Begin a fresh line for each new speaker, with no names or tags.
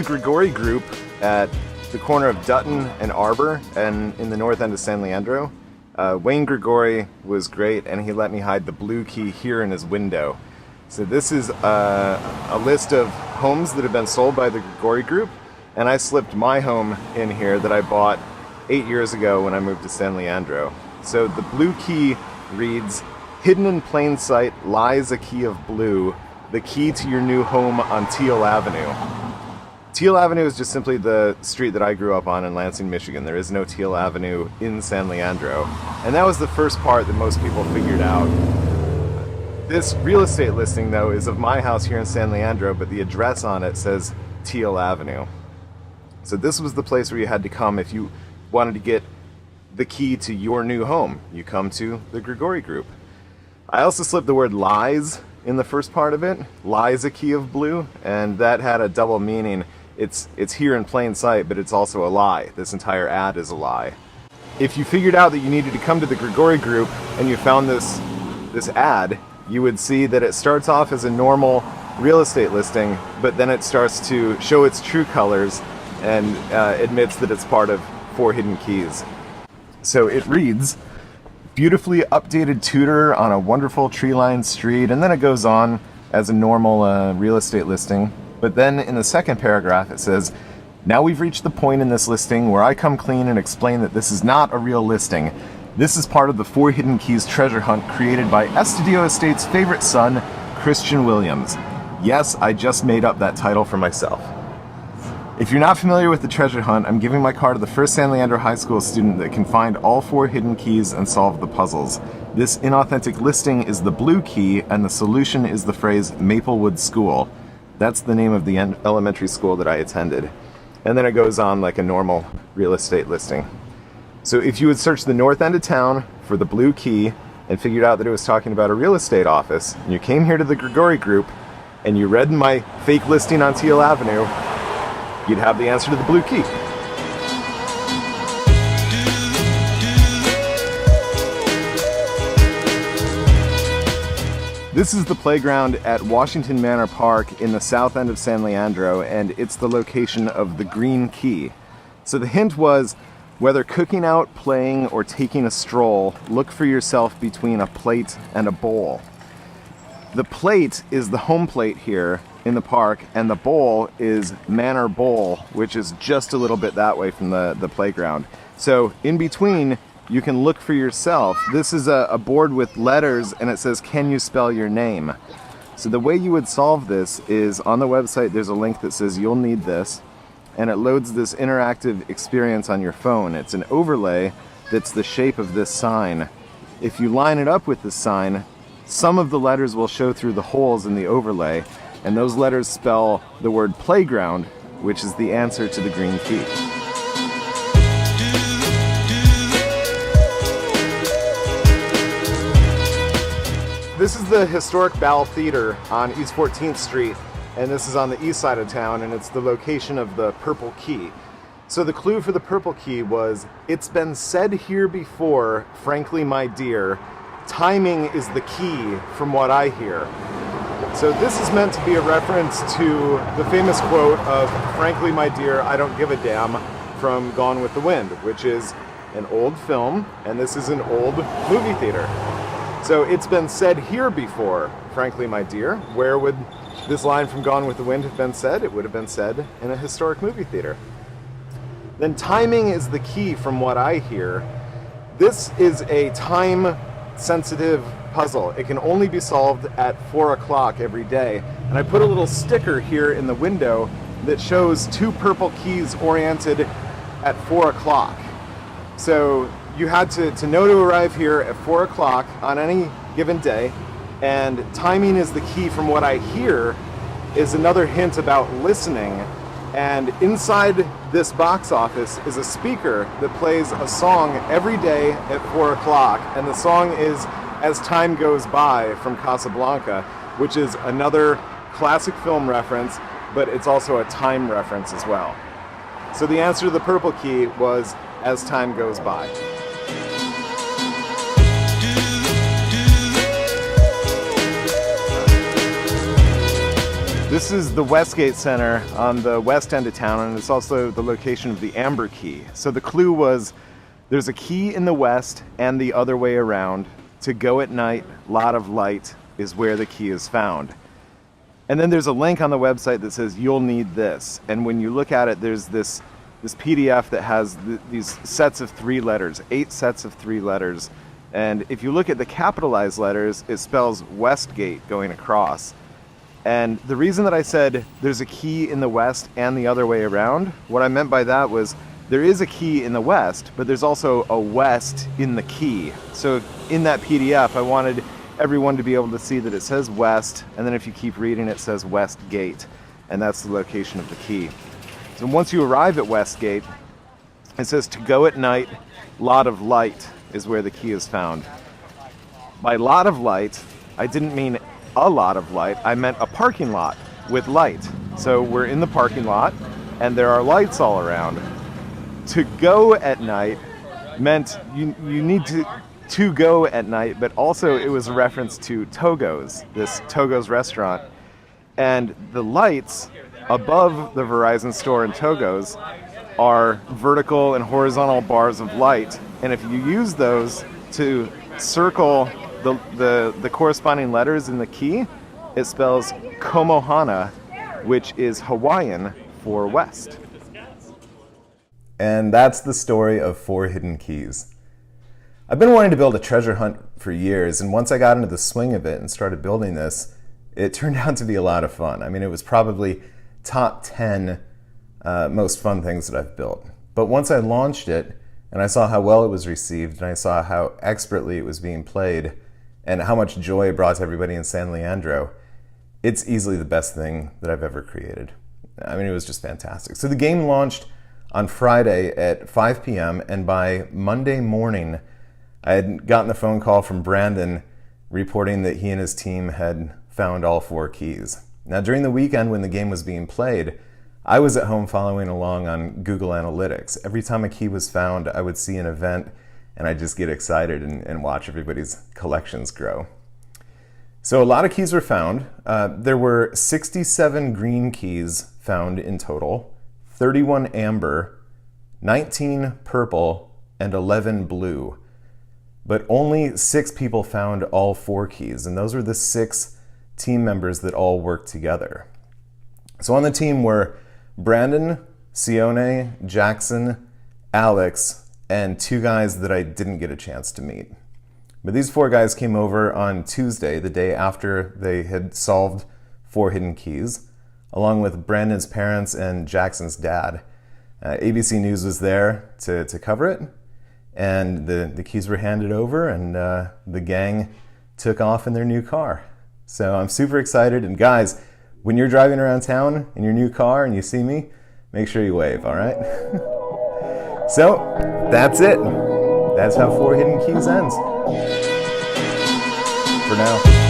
the Grigori group at the corner of Dutton and Arbor and in the north end of San Leandro. Wayne Grigori was great, and he let me hide the blue key here in his window. So this is a list of homes that have been sold by the Grigori group, and I slipped my home in here that I bought 8 years ago when I moved to San Leandro. So the blue key reads, "Hidden in plain sight lies a key of blue, the key to your new home on Teal Avenue." Teal Avenue is just simply the street that I grew up on in Lansing, Michigan. There is no Teal Avenue in San Leandro. And that was the first part that most people figured out. This real estate listing, though, is of my house here in San Leandro, but the address on it says Teal Avenue. So this was the place where you had to come if you wanted to get the key to your new home. You come to the Grigori group. I also slipped the word lies in the first part of it. Lies a key of blue, and that had a double meaning. It's here in plain sight, but it's also a lie. This entire ad is a lie. If you figured out that you needed to come to the Grigori group and you found this ad, you would see that it starts off as a normal real estate listing, but then it starts to show its true colors and admits that it's part of 4 hidden keys. So it reads, "Beautifully updated tutor on a wonderful tree-lined street," and then it goes on as a normal real estate listing. But then in the second paragraph it says, "Now we've reached the point in this listing where I come clean and explain that this is not a real listing. This is part of the 4 Hidden Keys treasure hunt created by Estudio Estate's favorite son, Christian Williams. Yes, I just made up that title for myself. If you're not familiar with the treasure hunt, I'm giving my car to the first San Leandro High School student that can find all 4 hidden keys and solve the puzzles. This inauthentic listing is the blue key, and the solution is the phrase Maplewood School." That's the name of the elementary school that I attended. And then it goes on like a normal real estate listing. So if you would search the north end of town for the blue key and figured out that it was talking about a real estate office, and you came here to the Grigori group and you read my fake listing on Teal Avenue, you'd have the answer to the blue key. This is the playground at Washington Manor Park in the south end of San Leandro, and it's the location of the green key. So the hint was, whether cooking out, playing, or taking a stroll, look for yourself between a plate and a bowl. The plate is the home plate here in the park, and the bowl is Manor Bowl, which is just a little bit that way from the playground. So in between, you can look for yourself. This is a board with letters, and it says, "Can you spell your name?" So the way you would solve this is, on the website there's a link that says you'll need this, and it loads this interactive experience on your phone. It's an overlay that's the shape of this sign. If you line it up with this sign, some of the letters will show through the holes in the overlay, and those letters spell the word playground, which is the answer to the green key. This is the historic Ball Theater on East 14th Street, and this is on the east side of town, and it's the location of the Purple Key. So the clue for the Purple Key was, "It's been said here before, frankly my dear, timing is the key from what I hear." So this is meant to be a reference to the famous quote of, "Frankly my dear, I don't give a damn," from Gone with the Wind, which is an old film, and this is an old movie theater. So it's been said here before, frankly my dear. Where would this line from Gone with the Wind have been said? It would have been said in a historic movie theater. Then timing is the key from what I hear. This is a time-sensitive puzzle. It can only be solved at 4 o'clock every day. And I put a little sticker here in the window that shows 2 purple keys oriented at 4 o'clock. So you had to know to arrive here at 4 o'clock on any given day, and timing is the key from what I hear is another hint about listening. And inside this box office is a speaker that plays a song every day at 4 o'clock, and the song is "As Time Goes By" from Casablanca, which is another classic film reference, but it's also a time reference as well. So the answer to the purple key was "As Time Goes By." This is the Westgate Center on the west end of town, and it's also the location of the Amber Key. So the clue was there's a key in the west and the other way around. To go at night, lot of light is where the key is found. And then there's a link on the website that says you'll need this. And when you look at it, there's this PDF that has these sets of 3 letters, 8 sets of 3 letters. And if you look at the capitalized letters, it spells Westgate going across. And the reason that I said there's a key in the west and the other way around, what I meant by that was there is a key in the west, but there's also a west in the key. So in that PDF, I wanted everyone to be able to see that it says west, and then if you keep reading, it says Westgate, and that's the location of the key. So once you arrive at Westgate, it says to go at night, lot of light is where the key is found. By lot of light, I didn't mean a lot of light, I meant a parking lot with light. So we're in the parking lot and there are lights all around. To go at night meant you need to go at night, but also it was a reference to Togo's, this Togo's restaurant. And the lights above the Verizon store in Togo's are vertical and horizontal bars of light. And if you use those to circle the corresponding letters in the key, it spells Komohana, which is Hawaiian for west. And that's the story of 4 hidden keys. I've been wanting to build a treasure hunt for years, and once I got into the swing of it and started building this, it turned out to be a lot of fun. I mean, it was probably top 10 most fun things that I've built. But once I launched it, and I saw how well it was received, and I saw how expertly it was being played, and how much joy it brought to everybody in San Leandro, it's easily the best thing that I've ever created. I mean, it was just fantastic. So the game launched on Friday at 5 p.m., and by Monday morning, I had gotten a phone call from Brandon reporting that he and his team had found all 4 keys. Now, during the weekend when the game was being played, I was at home following along on Google Analytics. Every time a key was found, I would see an event, and I'd just get excited and watch everybody's collections grow. So a lot of keys were found. There were 67 green keys found in total, 31 amber, 19 purple, and 11 blue. But only 6 people found all 4 keys, and those were the 6 team members that all worked together. So on the team were Brandon, Sione, Jackson, Alex, and 2 guys that I didn't get a chance to meet. But these 4 guys came over on Tuesday, the day after they had solved 4 hidden keys, along with Brandon's parents and Jackson's dad. ABC News was there to cover it, and the keys were handed over, and the gang took off in their new car. So I'm super excited, and guys, when you're driving around town in your new car and you see me, make sure you wave, all right? So, that's it. That's how 4 Hidden Keys ends. For now.